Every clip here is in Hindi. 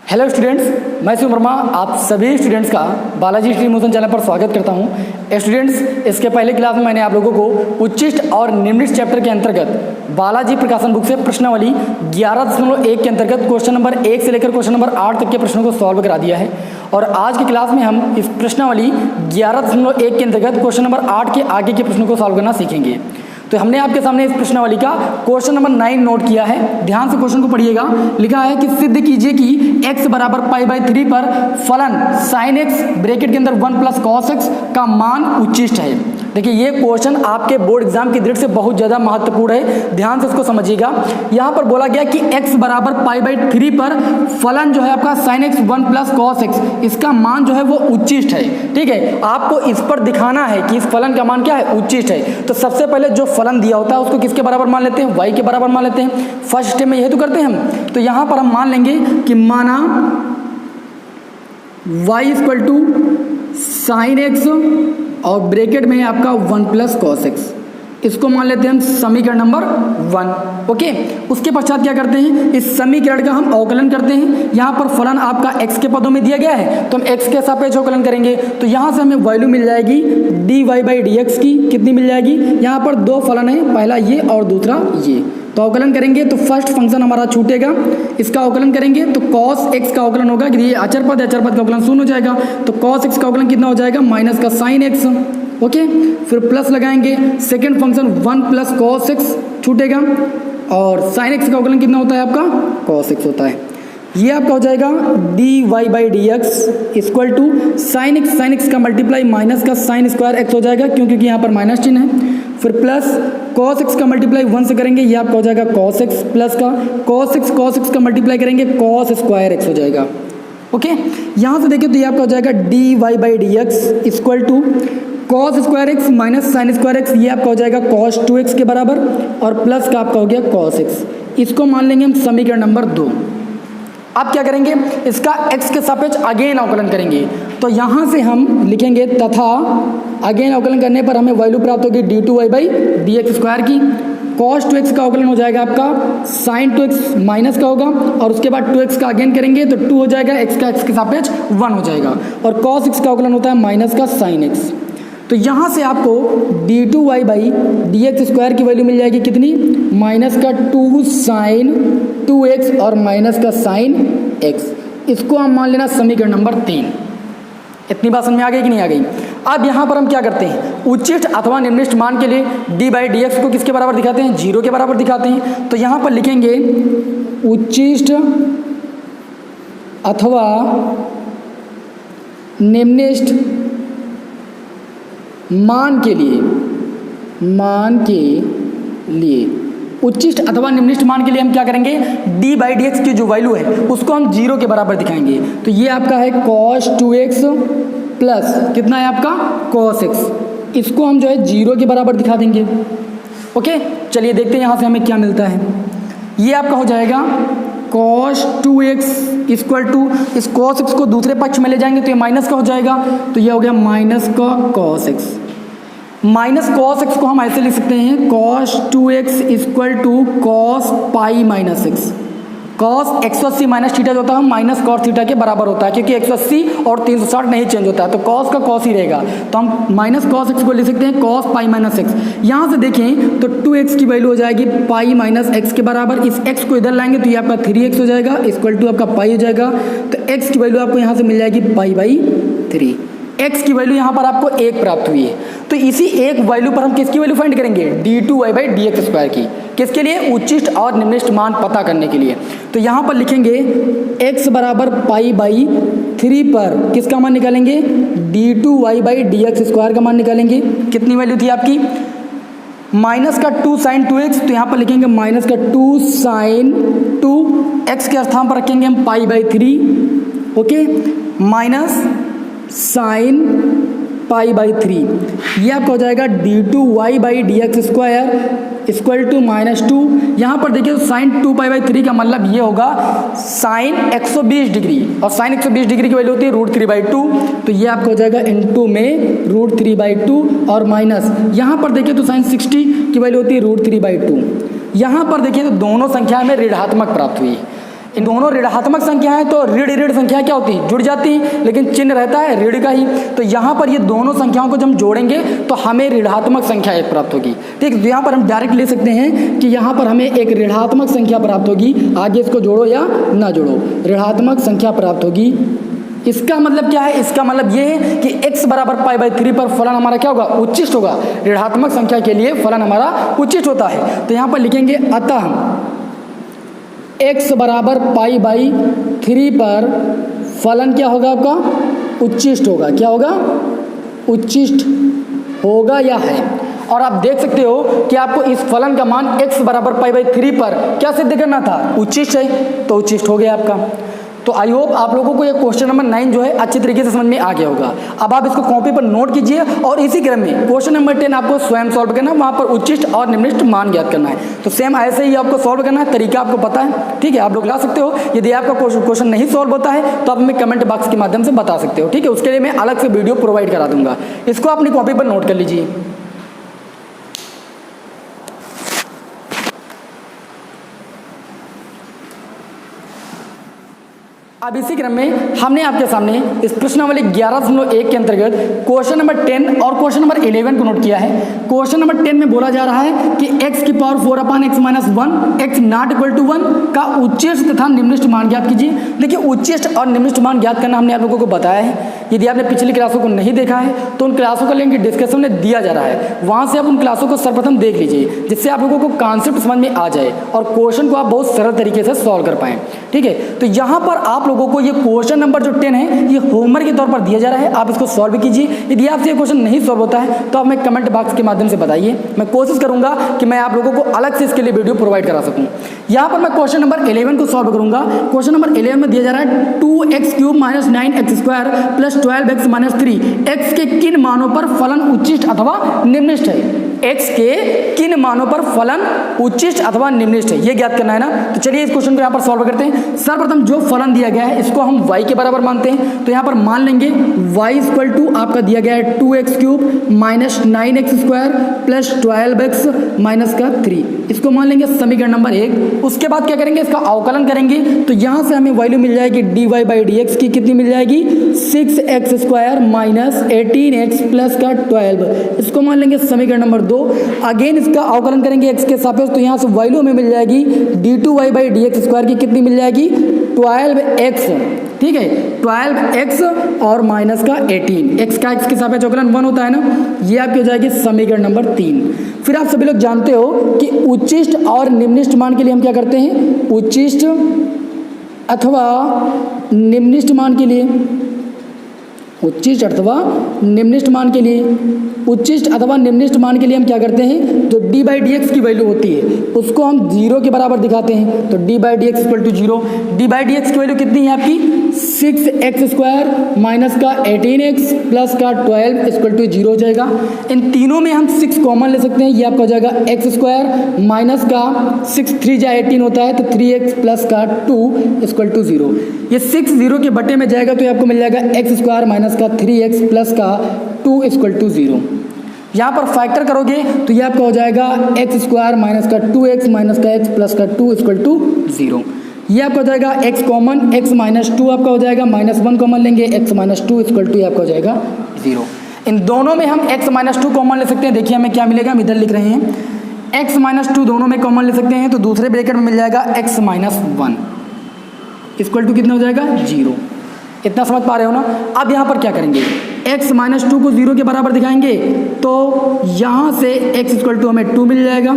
हेलो स्टूडेंट्स, मैं शिव वर्मा आप सभी स्टूडेंट्स का बालाजी स्ट्रीम मोशन चैनल पर स्वागत करता हूं। स्टूडेंट्स, इसके पहले क्लास में मैंने आप लोगों को उच्चिष्ट और निम्निष्ट चैप्टर के अंतर्गत बालाजी प्रकाशन बुक से प्रश्नावली 11.1 के अंतर्गत क्वेश्चन नंबर 1 से लेकर क्वेश्चन नंबर 8 तक के प्रश्नों को सॉल्व करा दिया है। और आज की क्लास में हम इस प्रश्नावली 11.1 के अंतर्गत क्वेश्चन नंबर 8 के आगे के प्रश्नों को सॉल्व करना सीखेंगे। तो हमने आपके सामने इस प्रश्नावली का क्वेश्चन नंबर 9 नोट किया है। ध्यान से क्वेश्चन को पढ़िएगा। लिखा है कि सिद्ध कीजिए कि x बराबर π/3 पर फलन sin x ब्रैकेट के अंदर 1 + cos x का मान उच्चिष्ट है। देखिए, ये क्वेश्चन आपके बोर्ड एग्जाम की दृष्टि से बहुत ज़्यादा महत्वपूर्ण है। ध्यान से इसको समझिएगा। यहाँ पर बोला गया कि x बराबर π/3 पर फलन जो है आपका sin x 1 + cos x, इसका मान जो है वो उच्चिष्ट है। ठीक है, आपको इस पर दिखाना है कि इस फलन का मान क्या है, उच्चिष्ट है। तो सबसे पहले जो फलन दिया होता है उसको किसके बराबर मान लेते हैं, y के बराबर मान लेते हैं। फर्स्ट स्टेप में यही तो करते हैं हम। तो यहाँ पर हम मान लेंगे कि माना y = sin x और ब्रैकेट में आपका 1 + cos x, इसको मान लेते हैं हम समीकरण नंबर 1। ओके, उसके पश्चात क्या करते हैं, इस समीकरण का हम अवकलन करते हैं। यहाँ पर फलन आपका x के पदों में दिया गया है तो हम x के सापेक्ष अवकलन करेंगे। तो यहाँ से हमें वैल्यू मिल जाएगी dy/dx की। कितनी मिल जाएगी, यहाँ पर दो फलन है, पहला ये और दूसरा ये। तो अवकलन करेंगे तो फर्स्ट फंक्शन हमारा छूटेगा, इसका अवकलन करेंगे तो cos x का अवकलन होगा कि ये अचर पद का अवकलन शून्य हो जाएगा। तो cos x का अवकलन कितना हो जाएगा, माइनस का sin x। ओके, फिर प्लस लगाएंगे, सेकेंड फंक्शन 1 + cos x छूटेगा और sin x का अवकलन कितना होता है आपका, cos x होता है। ये आपका हो जाएगा dy/dx equal to sin x का मल्टीप्लाई माइनस का sin स्क्वायर x हो जाएगा, क्योंकि यहाँ पर माइनस चिन्ह है। फिर प्लस cos x का मल्टीप्लाई 1 से करेंगे, ये आपका हो जाएगा cos x प्लस का cos x का मल्टीप्लाई करेंगे cos स्क्वायर x हो जाएगा। ओके, यहाँ से देखिए तो ये आपका हो जाएगा dy/dx equal to cos square x minus sin square x, ये आपका हो जाएगा cos 2x के बराबर और प्लस का आपका हो गया cos x। इसको मान लेंगे हम समीकरण नंबर 2। अब क्या करेंगे, इसका x के सापेक्ष अगेन अवकलन करेंगे। तो यहाँ से हम लिखेंगे तथा अगेन अवकलन करने पर हमें वैल्यू प्राप्त होगी d2y/dx² की। cos 2x का अवकलन हो जाएगा आपका sin 2x माइनस का होगा और उसके बाद 2x का अगेन करेंगे तो 2 हो जाएगा, x का x के सापेक्ष 1 हो जाएगा और cos x का अवकलन होता है माइनस का sin x। तो यहाँ से आपको d2y/dx² की वैल्यू मिल जाएगी कितनी, माइनस का 2 sin 2x और माइनस का sin x। इसको हम मान लेना समीकरण नंबर 3। इतनी बात समझ में आ गई कि नहीं आ गई। अब यहाँ पर हम क्या करते हैं, उच्चिष्ट अथवा निम्निष्ट मान के लिए d/dx को किसके बराबर दिखाते हैं, 0 के बराबर दिखाते हैं। तो यहाँ पर लिखेंगे उच्चिष्ट अथवा निम्निष्ट मान के लिए उच्चिष्ट अथवा निम्निष्ट मान के लिए हम क्या करेंगे, d/dx की जो वैल्यू है उसको हम 0 के बराबर दिखाएंगे। तो ये आपका है cos 2x प्लस कितना है आपका cos x, इसको हम जो है 0 के बराबर दिखा देंगे। ओके, चलिए देखते हैं यहाँ से हमें क्या मिलता है। ये आपका हो जाएगा cos 2x इक्वल टू इस cos x को दूसरे पक्ष में ले जाएंगे तो ये माइनस का हो जाएगा। तो ये हो गया माइनस का cos x। Minus cos x को हम ऐसे लिख सकते हैं cos 2x equal to cos π-x। cos 180 minus theta जो होता है माइनस cos थीटा के बराबर होता है, क्योंकि 180 और 360 नहीं चेंज होता है तो cos का cos ही रहेगा। तो हम माइनस cos x को लिख सकते हैं cos π-x। यहाँ से देखें तो 2x की वैल्यू हो जाएगी π-x के बराबर। इस x को इधर लाएंगे तो ये आपका 3x हो जाएगा इक्वल टू आपका पाई हो जाएगा। तो x की वैल्यू आपको यहाँ से मिल जाएगी π/3। x की वैल्यू यहाँ पर आपको 1 प्राप्त हुई है। तो इसी एक वैल्यू पर हम किसकी वैल्यू फाइंड करेंगे, d2y/dx² की। किसके लिए, उच्चिष्ट और निम्निष्ट मान पता करने के लिए। तो यहाँ पर लिखेंगे x बराबर π/3 पर किसका मान निकालेंगे, d2y/dx² का मान निकालेंगे। कितनी वैल्यू थी आपकी, माइनस का 2 sin 2x। तो यहाँ पर लिखेंगे माइनस का 2 sin 2x के स्थान पर रखेंगे हम π/3। Okay, minus sin π/3। ये आपका हो जाएगा d2y/dx² इक्वल टू -2। यहाँ पर देखिए sin 2π/3 का मतलब ये होगा sin 120 डिग्री, और sin 120 डिग्री की वैल्यू होती है √3/2। तो ये आपका हो जाएगा इनटू में √3/2 और माइनस यहाँ पर देखिए तो sin 60 की वैल्यू होती है √3/2। यहाँ पर देखिए तो दोनों संख्या में ऋणात्मक प्राप्त हुई। इन दोनों ऋणात्मक संख्या है तो ऋण ऋण संख्या क्या होती है, जुड़ जाती है, लेकिन चिन्ह रहता है ऋण का ही। तो यहाँ पर ये दोनों संख्याओं को जब हम जोड़ेंगे तो हमें ऋणात्मक संख्या एक प्राप्त होगी। ठीक, तो यहाँ पर हम डायरेक्ट ले सकते हैं कि यहाँ पर हमें एक ऋणात्मक संख्या प्राप्त होगी। आगे इसको जोड़ो या ना जोड़ो, ऋणात्मक संख्या प्राप्त होगी। इसका मतलब क्या है, इसका मतलब ये है कि x बराबर π/3 पर फलन हमारा क्या होगा, उच्चिष्ट होगा। ऋणात्मक संख्या के लिए फलन हमारा उच्चिष्ट होता है। तो यहाँ पर लिखेंगे अतः x बराबर π/3 पर फलन क्या होगा आपका, उच्चिष्ट होगा। क्या होगा, उच्चिष्ट होगा या है। और आप देख सकते हो कि आपको इस फलन का मान x बराबर π/3 पर क्या सिद्ध करना था, उच्चिष्ट है, तो उच्चिष्ट हो गया आपका। तो आई होप आप लोगों को ये क्वेश्चन नंबर 9 जो है अच्छी तरीके से समझ में आ गया होगा। अब आप इसको कॉपी पर नोट कीजिए और इसी क्रम में क्वेश्चन नंबर 10 आपको स्वयं सॉल्व करना है, वहाँ पर उच्चिष्ट और निम्निष्ट मान ज्ञात करना है। तो सेम ऐसे ही आपको सॉल्व करना है, तरीका आपको पता है। ठीक है, आप लोग ला सकते हो। यदि आपका क्वेश्चन नहीं सॉल्व होता है तो आप हमें कमेंट बॉक्स के माध्यम से बता सकते हो। ठीक है, उसके लिए मैं अलग से वीडियो प्रोवाइड करा दूंगा। इसको अपनी कॉपी पर नोट कर लीजिए। अब इसी क्रम में हमने आपके सामने इस प्रश्नावली 11.1 के अंतर्गत क्वेश्चन नंबर 10 और क्वेश्चन नंबर 11 को नोट किया है। क्वेश्चन नंबर 10 में बोला जा रहा है कि x की power 4/x-1 x not equal to 1 का उच्चिष्ट तथा निम्निष्ट मान ज्ञात कीजिए। देखिए, उच्चिष्ट और निम्निष्ट मान ज्ञात करना हमने आप लोगों को बताया है। यदि आपने पिछली क्लासों को नहीं देखा है तो उन क्लासों का लिंक डिस्क्रिप्शन में दिया जा रहा है, वहाँ से आप उन क्लासों को सर्वप्रथम देख लीजिए, जिससे आप लोगों को कॉन्सेप्ट समझ में आ जाए और क्वेश्चन को आप बहुत सरल तरीके से सॉल्व कर पाएँ। ठीक है, तो यहाँ पर आप लोगों को ये क्वेश्चन नंबर जो 10 है ये होमवर्क के तौर पर दिया जा रहा है। आप इसको सॉल्व कीजिए। यदि आपसे ये क्वेश्चन नहीं सॉल्व होता है तो आप हमें कमेंट बॉक्स के माध्यम से बताइए। मैं कोशिश करूंगा कि मैं आप लोगों को अलग से इसके लिए वीडियो प्रोवाइड करा सकूं। यहाँ पर मैं क्वेश्चन नंबर 11 को सॉल्व करूंगा। क्वेश्चन नंबर 11 में दिया जा रहा है 2x³ - 9x² + 12x - 3 x के किन मानों पर फलन उच्चिष्ट अथवा निम्निष्ट है। x के किन मानों पर फलन उच्चिष्ट अथवा निम्निष्ट है, ये ज्ञात करना है ना। तो चलिए इस क्वेश्चन को यहाँ पर सॉल्व करते हैं। सर्वप्रथम जो फलन दिया गया है इसको हम y के बराबर मानते हैं। तो यहाँ पर मान लेंगे y इक्वल टू आपका दिया गया है 2x³ - 9x² + 12x - 3, इसको मान लेंगे समीकरण नंबर 1। उसके बाद क्या करेंगे, इसका अवकलन करेंगे। तो यहाँ से हमें वैल्यू मिल जाएगी dy/dx की कितनी मिल जाएगी, 6x² - 18x + 12, इसको मान लेंगे समीकरण नंबर 2। अगेन इसका अवकलन करेंगे x के सापेक्ष, तो यहाँ से वैल्यू हमें मिल जाएगी d2y/dx² की कितनी मिल जाएगी, 12x। ठीक है, 12x और माइनस का 18, x का x के सापेक्ष अवकलन 1 होता है ना, ये आपकी हो जाएगी समीकरण नंबर 3। फिर आप सभी लोग जानते हो कि उच्चिष्ट और निम्निष्ट मान के लिए हम क्या करते हैं, उच्चिष्ट अथवा निम्निष्ट मान के लिए, उच्चिष्ट अथवा निम्निष्ट मान के लिए, उच्चिष्ट अथवा निम्निष्ट मान के लिए हम क्या करते हैं, जो d/dx की वैल्यू होती है उसको हम 0 के बराबर दिखाते हैं। तो d/dx = 0, d/dx की वैल्यू कितनी है आपकी, 6x² माइनस का 18x प्लस का 12 = 0 हो जाएगा। इन तीनों में हम 6 कॉमन ले सकते हैं, ये आपका हो जाएगा x² माइनस का 6 3 जा 18 होता है, तो 3x प्लस का 2 = 0। ये 6 0 के बटे में जाएगा तो ये आपको मिल जाएगा x² माइनस का 3x प्लस का 2 = 0। यहाँ पर फैक्टर करोगे तो ये आपका हो जाएगा x² माइनस का 2x माइनस का x प्लस का 2 = 0। ये आपका हो जाएगा x कॉमन, x - 2 आपका हो जाएगा, -1 कॉमन लेंगे, x - 2 = ये आपका हो जाएगा 0। इन दोनों में हम x - 2 कॉमन ले सकते हैं। देखिए हमें क्या मिलेगा, हम इधर लिख रहे हैं x - 2 दोनों में कॉमन ले सकते हैं, तो दूसरे ब्रैकेट में मिल जाएगा x - 1 = कितना हो जाएगा, 0। इतना समझ पा रहे हो ना। अब यहाँ पर क्या करेंगे, x - 2 को 0 के बराबर दिखाएंगे, तो यहाँ से x = हमें 2 मिल जाएगा।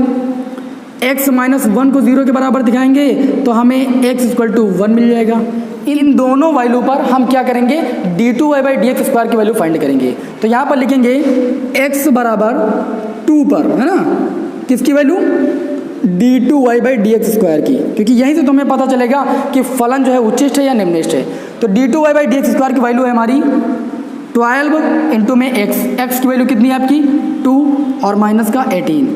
x - 1 को 0 के बराबर दिखाएंगे तो हमें x = 1 मिल जाएगा। इन दोनों वैल्यू पर हम क्या करेंगे, d2y/dx² की वैल्यू फाइंड करेंगे। तो यहाँ पर लिखेंगे x बराबर 2 पर, है ना, किसकी वैल्यू, d2y/dx² की, क्योंकि यहीं से तुम्हें पता चलेगा कि फलन जो है उच्चिष्ट है या निम्निष्ट है। तो d2y/dx² की वैल्यू है हमारी 12 इंटू में x की वैल्यू कितनी है आपकी 2 और माइनस का 18,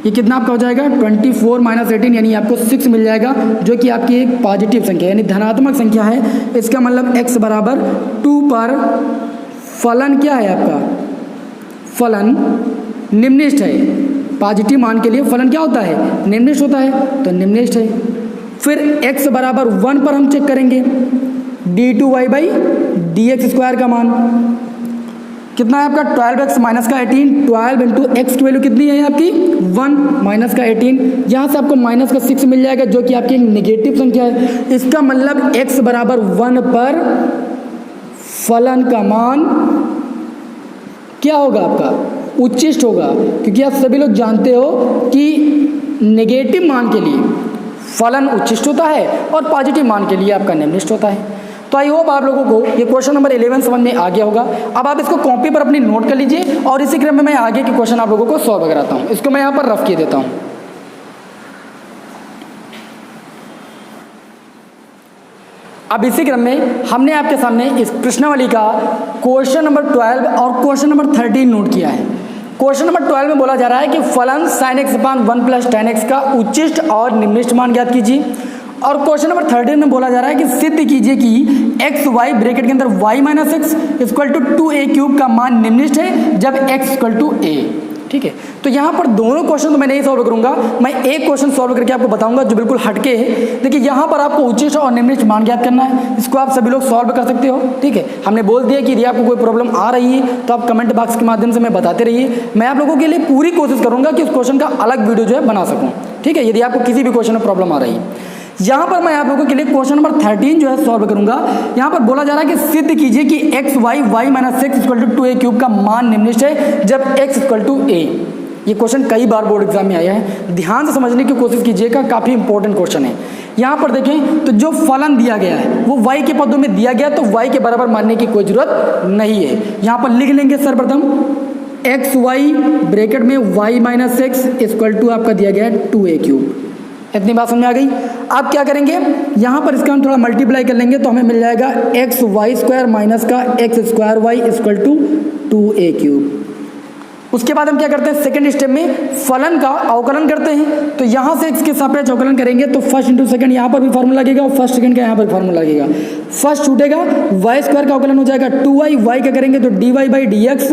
ये कितना आपका हो जाएगा 24 - 18, यानी आपको 6 मिल जाएगा, जो कि आपकी एक पॉजिटिव संख्या यानी धनात्मक संख्या है। इसका मतलब x बराबर 2 पर फलन क्या है आपका, फलन निम्निष्ट है। पॉजिटिव मान के लिए फलन क्या होता है, निम्निष्ट होता है, तो निम्निष्ट है। फिर x बराबर 1 पर हम चेक करेंगे d2y बाई dx² का मान कितना है आपका 12x माइनस का 18, 12 इंटू एक्स की वैल्यू कितनी है आपकी 1 माइनस का 18, यहाँ से आपको माइनस का 6 मिल जाएगा जो कि आपकी नेगेटिव संख्या है। इसका मतलब x बराबर 1 पर फलन का मान क्या होगा आपका उच्चिष्ट होगा, क्योंकि आप सभी लोग जानते हो कि नेगेटिव मान के लिए फलन उच्चिष्ट होता है और पॉजिटिव मान के लिए आपका निम्निष्ट होता है। तो आई होप आप लोगों को ये क्वेश्चन नंबर 11 समझ में आ गया होगा। अब आप इसको कॉपी पर अपनी नोट कर लीजिए और इसी क्रम में मैं आगे के क्वेश्चन आप लोगों को सॉल्व कराता हूँ। इसको मैं यहाँ पर रफ किए देता हूँ। अब इसी क्रम में हमने आपके सामने इस प्रश्नावली का क्वेश्चन नंबर 12 और क्वेश्चन नंबर 13 नोट किया है। क्वेश्चन नंबर 12 में बोला जा रहा है कि फलन sin x अपान 1 प्लस tan x का उच्चिष्ट और निम्निष्ट मान ज्ञात कीजिए। और क्वेश्चन नंबर 13 में बोला जा रहा है कि सिद्ध कीजिए कि एक्स वाई ब्रैकेट के अंदर y minus x equal to 2a³ का मान निम्निष्ट है जब x इक्वल टू a। ठीक है, तो यहाँ पर दोनों क्वेश्चन तो मैं नहीं सॉल्व करूंगा, मैं एक क्वेश्चन सॉल्व करके आपको बताऊंगा जो बिल्कुल हटके है। देखिए यहाँ पर आपको उच्चिष्ट और निम्निष्ट मान ज्ञात करना है, इसको आप सभी लोग सॉल्व कर सकते हो। ठीक है, हमने बोल दिया कि यदि आपको कोई प्रॉब्लम आ रही है तो आप कमेंट बॉक्स के माध्यम से मैं बताते रहिए। मैं आप लोगों के लिए पूरी कोशिश करूंगा कि उस क्वेश्चन का अलग वीडियो जो है बना सकूँ। ठीक है, यदि आपको किसी भी क्वेश्चन में प्रॉब्लम आ रही है। यहाँ पर मैं आप लोगों के लिए क्वेश्चन नंबर 13 जो है सॉल्व करूंगा। यहाँ पर बोला जा रहा है कि सिद्ध कीजिए कि x y y minus x equal to 2a³ का मान निम्निष्ट है जब x इक्वल टू a। ये क्वेश्चन कई बार बोर्ड एग्जाम में आया है, ध्यान से समझने की कोशिश कीजिएगा, काफ़ी इंपॉर्टेंट क्वेश्चन है। यहाँ पर देखें तो जो फलन दिया गया है वो y के पदों में दिया गया, तो y के बराबर मानने की कोई जरूरत नहीं है। यहाँ पर लिख लेंगे सर्वप्रथम एक्स वाई ब्रैकेट में y minus x equal to आपका दिया गया है 2a³। इतनी बात समझ में आ गई। आप क्या करेंगे, यहाँ पर इसका हम थोड़ा मल्टीप्लाई कर लेंगे तो हमें मिल जाएगा एक्स वाई स्क्वायर माइनस का x square y equal to 2a³। उसके बाद हम क्या करते हैं, सेकंड स्टेप में फलन का अवकलन करते हैं। तो यहाँ से x के सापेक्ष अवकलन करेंगे तो फर्स्ट इंटू सेकंड यहाँ पर भी फार्मूला लगेगा और फर्स्ट सेकंड का यहाँ पर फार्मूला लगेगा। फर्स्ट छूटेगा y स्क्वायर का अवकलन हो जाएगा 2y, y का करेंगे तो dy बाई dx,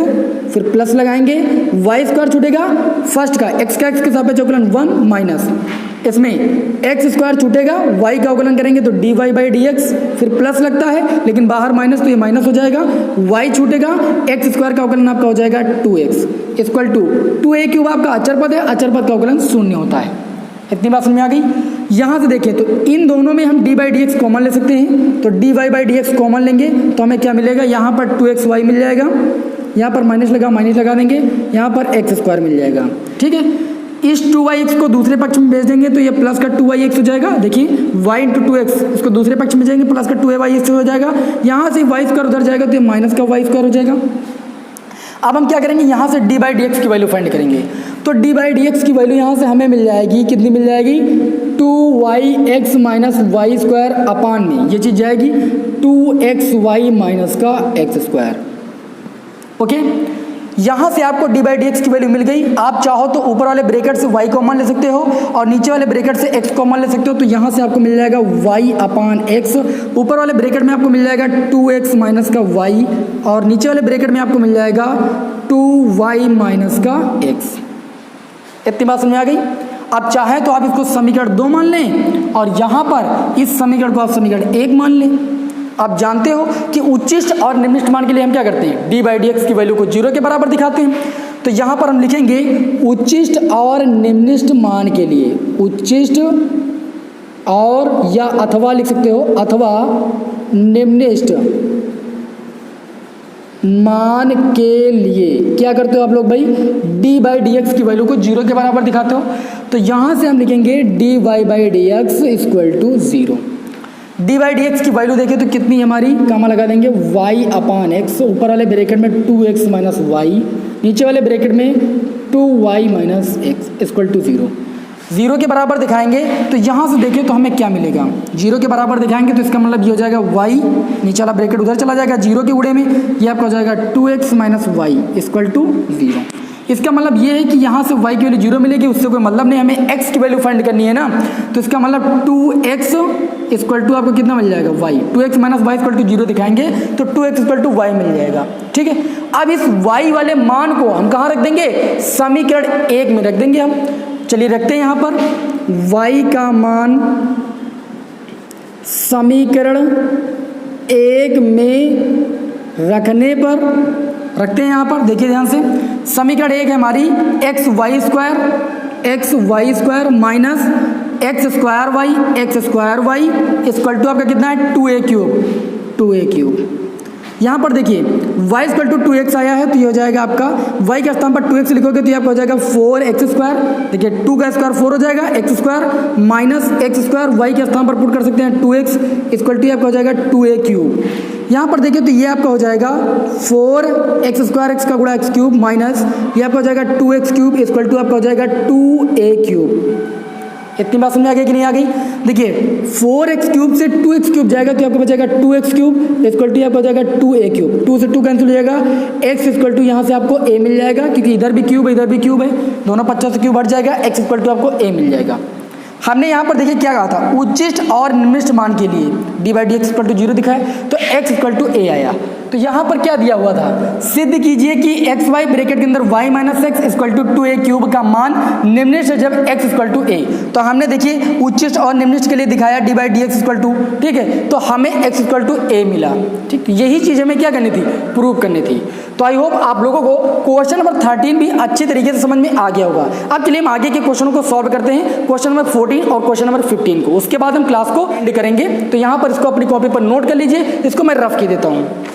फिर प्लस लगाएंगे, y स्क्वायर छूटेगा फर्स्ट का x के सापेक्ष अवकलन 1 माइनस, इसमें x स्क्वायर छूटेगा, y का अवकलन करेंगे तो dy बाई dx, फिर प्लस लगता है लेकिन बाहर माइनस तो ये माइनस हो जाएगा, y छूटेगा, x स्क्वायर का अवकलन आपका हो जाएगा 2x इक्वल टू 2a³ आपका अचर पद है, अचर पद का अवकलन 0 होता है। इतनी बात समझ में आ गई। यहाँ से देखें तो इन दोनों में हम dy बाई dx कॉमन ले सकते हैं, तो dy बाई dx कॉमन लेंगे तो हमें क्या मिलेगा, यहाँ पर 2xy मिल जाएगा, यहाँ पर माइनस लगा देंगे, यहाँ पर x स्क्वायर मिल जाएगा। ठीक है, इस 2yx को दूसरे पक्ष में भेज देंगे तो ये प्लस का 2yx हो जाएगा। देखिए y इंटू 2x इसको दूसरे पक्ष में जाएंगे प्लस का 2ayx हो जाएगा, यहाँ से y स्क्वायर उधर जाएगा तो ये माइनस का y स्क्वायर हो जाएगा। अब हम क्या करेंगे, यहाँ से d बाई dx की वैल्यू फाइंड करेंगे। तो d बाई dx की वैल्यू यहाँ से हमें मिल जाएगी, कितनी मिल जाएगी, 2yx minus Y square upon में ये चीज़ जाएगी 2xy माइनस का x स्क्वायर। ओके, यहाँ से आपको d बाई dx की वैल्यू मिल गई। आप चाहो तो ऊपर वाले ब्रैकेट से y कॉमन ले सकते हो और नीचे वाले ब्रैकेट से x कॉमन ले सकते हो, तो यहाँ से आपको मिल जाएगा y अपान x। ऊपर वाले ब्रैकेट में आपको मिल जाएगा 2x माइनस का y और नीचे वाले ब्रैकेट में आपको मिल जाएगा 2y माइनस का x। इतनी बात समझ में आ गई। अब चाहे तो आप इसको समीकरण 2 मान लें और यहाँ पर इस समीकरण को आप समीकरण 1 मान लें। आप जानते हो कि उच्चिष्ट और निम्निष्ट मान के लिए हम क्या करते हैं, d बाई dx की वैल्यू को 0 के बराबर दिखाते हैं। तो यहाँ पर हम लिखेंगे उच्चिष्ट और निम्निष्ट मान के लिए, उच्चिष्ट और या अथवा लिख सकते हो, अथवा निम्निष्ट मान के लिए क्या करते हो आप लोग भाई, d बाई dx की वैल्यू को 0 के बराबर दिखाते हो। तो यहाँ से हम लिखेंगे dy by dx equal to 0। d by dx की वैल्यू देखें तो कितनी है हमारी, कामा लगा देंगे y अपान x, ऊपर वाले ब्रैकेट में 2x माइनस y, नीचे वाले ब्रैकेट में 2y minus x equal to 0। 0 के बराबर दिखाएंगे तो यहाँ से देखें तो हमें क्या मिलेगा, 0 के बराबर दिखाएंगे तो इसका मतलब ये हो जाएगा y, नीचे वाला ब्रैकेट उधर चला जाएगा 0 के उड़े में, ये आपका हो जाएगा 2x minus y equal to 0। इसका मतलब ये है कि यहाँ से y की वैल्यू 0 मिलेगी, उससे कोई मतलब नहीं, हमें x की वैल्यू फाइंड करनी है ना। तो इसका मतलब 2x इक्वल टू आपको कितना मिल जाएगा, y, 2x minus y equal to 0 दिखाएंगे तो 2x इक्वल टू y मिल जाएगा। ठीक है, अब इस y वाले मान को हम कहाँ रख देंगे, समीकरण 1 में रख देंगे हम। चलिए रखते हैं यहाँ पर y का मान समीकरण 1 में रखने पर, रखते हैं यहाँ पर, देखिए ध्यान से। समीकरण 1 है हमारी x y square minus x square y equal to आपका कितना है 2a क्यूब। यहाँ पर देखिए y इक्वल टू 2x आया है, तो ये हो जाएगा आपका y के स्थान पर 2x लिखोगे तो ये आपका हो जाएगा 4x स्क्वायर। देखिए 2 का स्क्वायर 4 हो जाएगा, x square minus x square, y के स्थान पर पुट कर सकते हैं 2x इक्वल टू आपका हो जाएगा 2a क्यूब। यहाँ पर देखिए तो ये आपका हो जाएगा 4x स्क्वायर, x का गुणा x क्यूब माइनस ये आपका हो जाएगा 2x क्यूब इक्वल टू आपका हो जाएगा 2a क्यूब। इतनी बात समझ आ गई कि नहीं आ गई? देखिए 4x क्यूब से 2x क्यूब जाएगा तो आपको बचेगा 2x क्यूब इक्वल टू आपको हो जाएगा 2a क्यूब। 2 से 2 कैंसिल हो जाएगा, x इक्वल टू यहाँ से आपको a मिल जाएगा क्योंकि इधर भी क्यूब है इधर भी क्यूब है, दोनों 50 से क्यूब हट जाएगा, x इक्वल टू आपको a मिल जाएगा। हमने यहाँ पर देखिए क्या कहा था, उच्चिष्ट और निम्निष्ट मान के लिए d by d x equal to 0 दिखाया तो x इक्वल टू a आया। तो यहाँ पर क्या दिया हुआ था, सिद्ध कीजिए कि एक्स वाई ब्रैकेट के अंदर y minus x equal to 2a cube का मान निम्निष्ट है जब x इक्वल टू a। तो हमने देखिए उच्चिष्ट और निम्निष्ट के लिए दिखाया d by d x equal to, ठीक है, तो हमें x इक्वल टू a मिला। ठीक, यही चीज़ हमें क्या करनी थी, प्रूव करनी थी। तो आई होप आप लोगों को क्वेश्चन नंबर 13 भी अच्छे तरीके से समझ में आ गया होगा। अब चलिए हम आगे के क्वेश्चनों को सॉल्व करते हैं, क्वेश्चन नंबर 14 और क्वेश्चन नंबर 15 को, उसके बाद हम क्लास को एंड करेंगे। तो यहाँ पर इसको अपनी कॉपी पर नोट कर लीजिए, इसको मैं रफ की देता हूँ।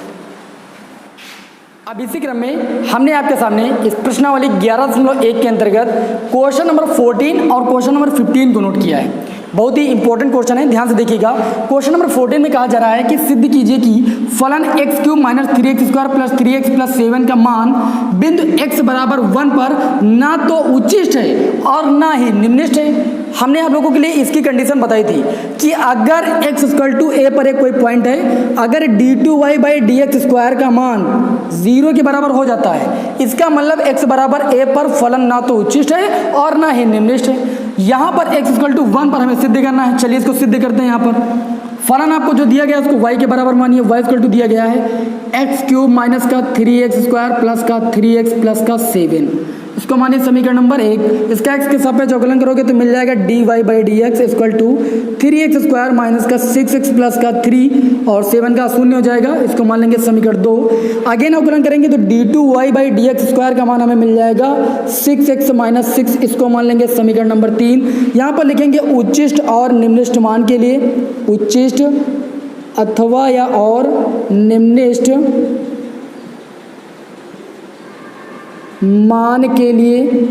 अब इसी क्रम में हमने आपके सामने इस प्रश्नावली 11.1 के अंतर्गत क्वेश्चन नंबर 14 और क्वेश्चन नंबर 15 को नोट किया है। बहुत ही इंपॉर्टेंट क्वेश्चन है, ध्यान से देखिएगा। क्वेश्चन नंबर 14 में कहा जा रहा है कि सिद्ध कीजिए कि फलन x cube minus 3x square plus 3x plus 7 का मान बिंदु x बराबर 1 पर ना तो उच्चिष्ट है और ना ही निम्निष्ट है। हमने आप लोगों के लिए इसकी कंडीशन बताई थी कि अगर x इक्वल टू a पर एक कोई पॉइंट है, अगर d2y by d x square का मान 0 के बराबर हो जाता है, इसका मतलब x बराबर a पर फलन ना तो उच्चिष्ट है और ना ही निम्निष्ट है। यहाँ पर x इक्वल टू 1 पर हमें सिद्ध करना है। चलिए इसको सिद्ध करते हैं। यहाँ पर फलन आपको जो दिया गया है उसको y के बराबर मानिए, y इक्वल टू दिया गया है एक्स क्यूब माइनस का 3x स्क्वायर प्लस का 3x प्लस का 7, इसको मानिए समीकरण नंबर 1। इसका x के सापेक्ष अवकलन करोगे तो मिल जाएगा dy by d x equal to 3x square minus का 6x प्लस का 3 और 7 का शून्य हो जाएगा, इसको मान लेंगे समीकरण 2। अगेन अवकलन करेंगे तो d2y by d x square का मान हमें मिल जाएगा 6x माइनस 6, इसको मान लेंगे समीकरण नंबर 3। यहाँ पर लिखेंगे उच्चिष्ट और निम्निष्ट मान के लिए, उच्चिष्ट अथवा या और निम्निष्ट मान के लिए,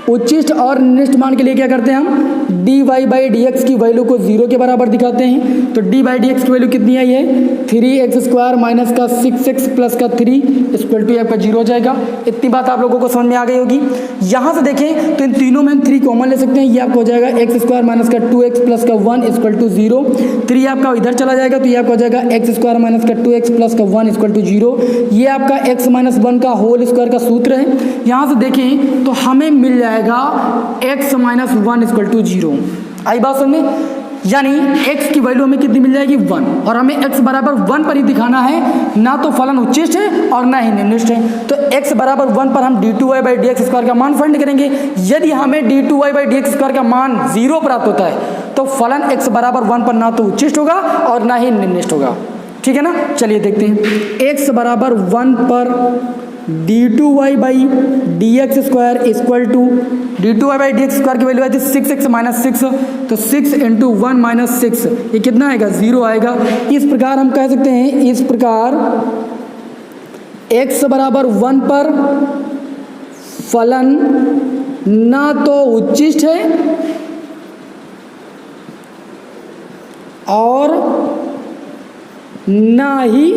उच्चिष्ट और निम्निष्ट मान के लिए क्या करते हैं हम, dy बाई डी एक्स की वैल्यू को 0 के बराबर दिखाते हैं। तो dy बाई डी एक्स की वैल्यू कितनी आई है, 3x स्क्वायर माइनस का 6x प्लस का 3 इक्वल टू आपका 0 हो जाएगा। इतनी बात आप लोगों को समझ में आ गई होगी। यहाँ से देखें तो इन तीनों में हम 3 कॉमन ले सकते हैं, ये आपका हो जाएगा x स्क्वायर माइनस का 2x प्लस का 1 इक्वल टू 0। 3 आपका इधर चला जाएगा तो ये आपका हो जाएगा x स्क्वायर माइनस का 2x प्लस का 1 इक्वल टू 0। ये आपका x माइनस 1 का होल स्क्वायर का सूत्र है। यहाँ से देखें तो हमें मिल जाएगा x माइनस 1 इक्वल टू 0। आई बात समझ में, यानी x की वैल्यू हमें कितनी मिल जाएगी 1, और हमें x बराबर 1 पर ही दिखाना है, ना तो फलन उच्चिष्ट है और ना ही निम्निष्ट है। तो x बराबर 1 पर हम d2y by d x square का मान फाइंड करेंगे। यदि हमें d2y by d x square का मान 0 प्राप्त होता है तो फलन x बराबर 1 पर ना तो उच्चिष्ट होगा और ना ही निम्निष्ट होगा। ठीक है ना, चलिए देखते हैं। x बराबर 1 पर d2y by d x square equal to d2y by d x square की वैल्यू आई थी 6x माइनस 6, तो 6 इंटू 1 माइनस 6 ये कितना आएगा, 0 आएगा। इस प्रकार हम कह सकते हैं, इस प्रकार x बराबर 1 पर फलन ना तो उच्चिष्ट है और ना ही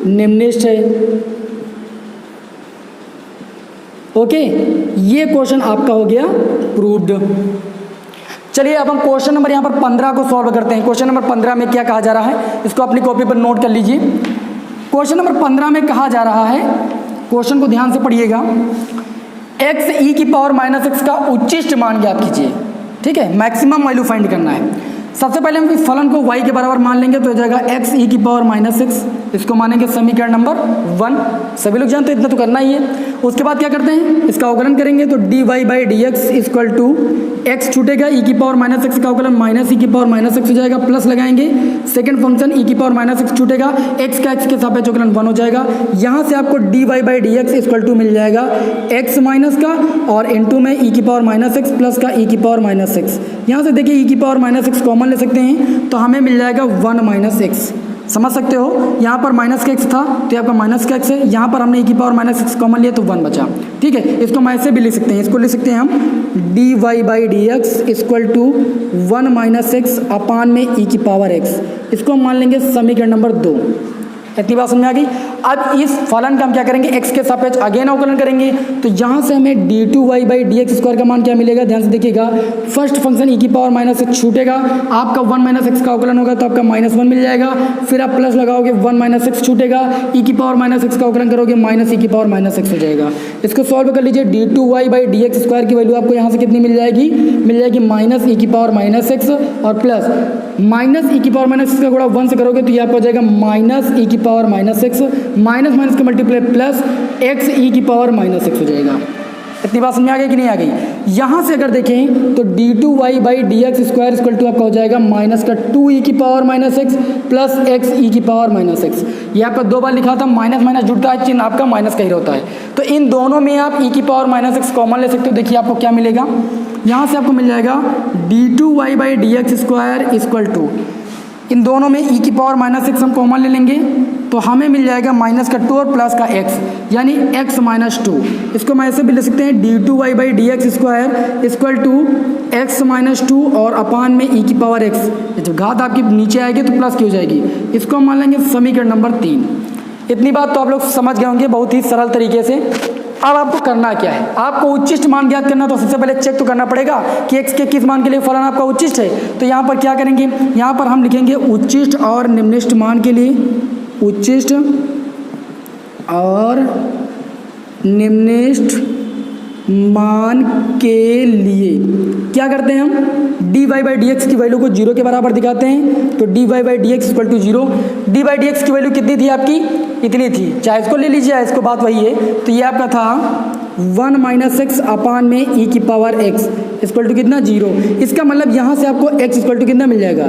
निम्निष्ट है। ओके, ये क्वेश्चन आपका हो गया प्रूव्ड। चलिए अब हम क्वेश्चन नंबर यहाँ पर 15 को सॉल्व करते हैं। क्वेश्चन नंबर 15 में क्या कहा जा रहा है, इसको अपनी कॉपी पर नोट कर लीजिए। क्वेश्चन नंबर 15 में कहा जा रहा है, क्वेश्चन को ध्यान से पढ़िएगा, एक्स ई की पावर माइनस एक्स का उच्चिष्ट मान ज्ञात कीजिए। ठीक है, मैक्सिमम वैल्यू फाइंड करना है। सबसे पहले हम इस फलन को y के बराबर मान लेंगे तो हो जाएगा x e की पावर -6, इसको मानेंगे समीकरण नंबर 1। सभी लोग जानते हैं, इतना तो करना ही है। उसके बाद क्या करते हैं, इसका अवकलन करेंगे तो dy/dx इक्वल टू x छूटेगा, e की पावर -6 का अवकलन माइनस e की पावर -6 हो जाएगा, प्लस लगाएंगे सेकंड फंक्शन e की पावर -6 छूटेगा, x का x के सापेक्ष अवकलन 1 हो जाएगा। यहाँ से आपको dy/dx इक्वल टू मिल जाएगा x माइनस का और इनटू में e की पावर -6 प्लस का e की पावर -6। यहाँ से देखिए e की पावर -6 कॉमन ले सकते हैं तो हमें मिल जाएगा 1 - x। समझ सकते हो, यहाँ पर माइनस का x था तो आपका माइनस का x है, यहाँ पर हमने e की पावर -6 कॉमन लिया तो 1 बचा। ठीक है, इसको मैं ऐसे भी लिख सकते हैं, इसको लिख सकते हैं हम dy/dx इक्वल टू 1 - x अपान में e की पावर x। इसको हम मान लेंगे समीकरण नंबर 2। इतनी बात समझ में आ गई। अब इस फलन का हम क्या करेंगे, x के सापेक्ष अगेन अवकलन करेंगे तो यहाँ से हमें d2y/dx² का मान क्या मिलेगा, ध्यान से देखिएगा। फर्स्ट फंक्शन e की पावर -6 छूटेगा, आपका 1 - x का अवकलन होगा तो आपका -1 मिल जाएगा, फिर आप प्लस लगाओगे 1 - x छूटेगा, e की पावर -6 का अवकलन करोगे माइनस e की पावर -6 हो जाएगा। इसको सॉल्व कर लीजिए, d2y/dx² की वैल्यू आपको यहाँ से कितनी मिल जाएगी, माइनस e की पावर -6 और प्लस माइनस e की पावर -6 का गुणा 1 से करोगे तो ये आपको हो जाएगा माइनस e की पावर -6 माइनस माइनस का मल्टीप्लाई प्लस x e की पावर -6 हो जाएगा। इतनी बात समझ आ गई कि नहीं आ गई। यहाँ से अगर देखें तो d2y/dx² इक्वल टू आपका हो जाएगा माइनस का 2e की पावर -6 प्लस x e की पावर -6। ये आपका 2 बार लिखा था, माइनस माइनस जुड़ता है, चिन्ह आपका माइनस का ही होता है। तो इन दोनों में आप e की पावर -6 कॉमन ले सकते हो। देखिए आपको क्या मिलेगा, यहाँ से आपको मिल जाएगा d2y/dx² इक्वल टू, इन दोनों में e की पावर -6 हम कॉमन ले लेंगे तो हमें मिल जाएगा माइनस का 2 और प्लस का x, यानी x - 2। इसको मैं ऐसे भी ले सकते हैं d2y/dx² इक्वल टू x - 2 और अपान में e की पावर x। जब घात आपकी नीचे आएगी तो प्लस की हो जाएगी। इसको हम मान लेंगे समीकरण नंबर 3। इतनी बात तो आप लोग समझ गए होंगे बहुत ही सरल तरीके से। अब आपको करना क्या है, आपको उच्चिष्ट मान ज्ञात करना, तो सबसे पहले चेक तो करना पड़ेगा कि x के किस मान के लिए फलन आपका उच्चिष्ट है। तो यहाँ पर क्या करेंगे, यहाँ पर हम लिखेंगे उच्चिष्ट और निम्निष्ट मान के लिए, उच्चिष्ट और निम्निष्ट मान के लिए क्या करते हैं हम, dy/dx की वैल्यू को 0 के बराबर दिखाते हैं। तो dy/dx इक्वल टू 0, dy/dx की वैल्यू कितनी थी आपकी, इतनी थी, चाहे इसको ले लीजिए, इसको बात वही है। तो ये आपका था 1 - x अपान में e की पावर x इक्वल टू कितना, 0। इसका मतलब यहाँ से आपको x इक्वल टू कितना मिल जाएगा,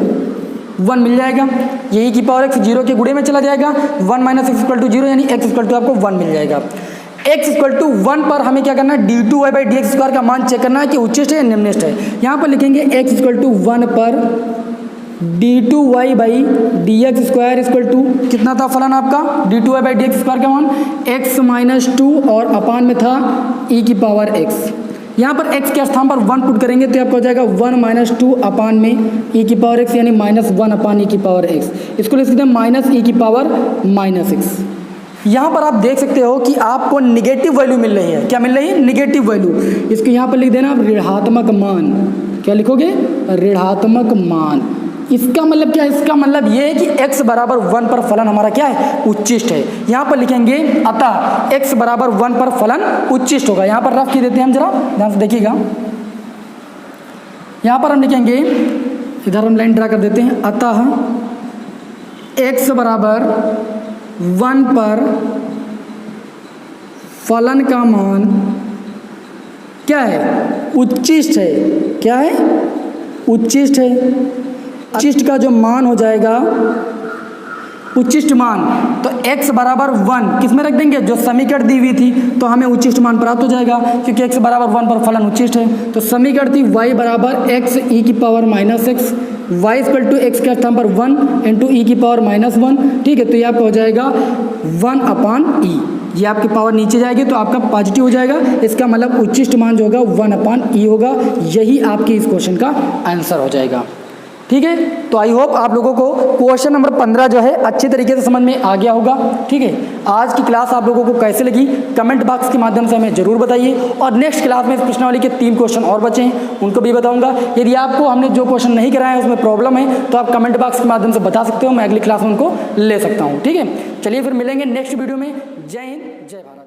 1 मिल जाएगा। ये e की पावर x 0 के गुणे में चला जाएगा, 1 - x इक्वल टू 0 यानी x इक्वल टू आपको 1 मिल जाएगा। x इक्वल टू 1 पर हमें क्या करना है, d2y/dx² का मान चेक करना है कि उच्चिष्ट है या निम्निष्ट है। यहाँ पर लिखेंगे x इक्वल टू 1 पर d2y/dx² इक्वल टू कितना था फलन आपका, d2y/dx² का मान x - 2 और अपान में था e की पावर x। यहाँ पर x के स्थान पर 1 पुट करेंगे तो आपका हो जाएगा 1 - 2 अपान में e की पावर x, यानी -1 अपान e की पावर x। इसको लिख सकते हैं माइनस e की पावर -6। यहाँ पर आप देख सकते हो कि आपको निगेटिव वैल्यू मिल रही है। क्या मिल रही है, निगेटिव वैल्यू। इसको यहाँ पर लिख देना आप ऋणात्मक मान। क्या लिखोगे, ऋणात्मक मान। इसका मतलब क्या है, इसका मतलब ये है कि x बराबर 1 पर फलन हमारा क्या है, उच्चिष्ट है। यहाँ पर लिखेंगे अतः x बराबर 1 पर फलन उच्चिष्ट होगा। यहाँ पर रफ की देते हैं हम, जरा ध्यान से देखिएगा। यहाँ पर हम लिखेंगे, इधर हम लाइन ड्रा कर देते हैं, अतः x बराबर 1 पर फलन का मान क्या है, उच्चिष्ट है। क्या है, उच्चिष्ट है। उच्चिष्ट का जो मान हो जाएगा, उच्चिष्ट मान, तो x बराबर 1 किस में रख देंगे, जो समीकरण दी हुई थी, तो हमें उच्चिष्ट मान प्राप्त हो जाएगा क्योंकि x बराबर 1 पर फलन उच्चिष्ट है। तो समीकरण थी y बराबर x e की power -6, y equal to x के स्थान पर 1 इंटू e की पावर -1। ठीक है, तो ये आपका हो जाएगा 1 अपान e। ये आपकी पावर नीचे जाएगी तो आपका पॉजिटिव हो जाएगा। इसका मतलब उच्चिष्ट मान जो होगा 1 अपान e होगा। यही आपके इस क्वेश्चन का आंसर हो जाएगा। ठीक है, तो आई होप आप लोगों को क्वेश्चन नंबर 15 जो है अच्छे तरीके से समझ में आ गया होगा। ठीक है, आज की क्लास आप लोगों को कैसे लगी कमेंट बॉक्स के माध्यम से हमें जरूर बताइए। और नेक्स्ट क्लास में इस प्रश्नावली के 3 क्वेश्चन और बचे हैं, उनको भी बताऊंगा। यदि आपको हमने जो क्वेश्चन नहीं कराए हैं उसमें प्रॉब्लम है तो आप कमेंट बॉक्स के माध्यम से बता सकते हो, मैं अगली क्लास में उनको ले सकता हूँ। ठीक है, चलिए फिर मिलेंगे नेक्स्ट वीडियो में। जय हिंद, जय भारत।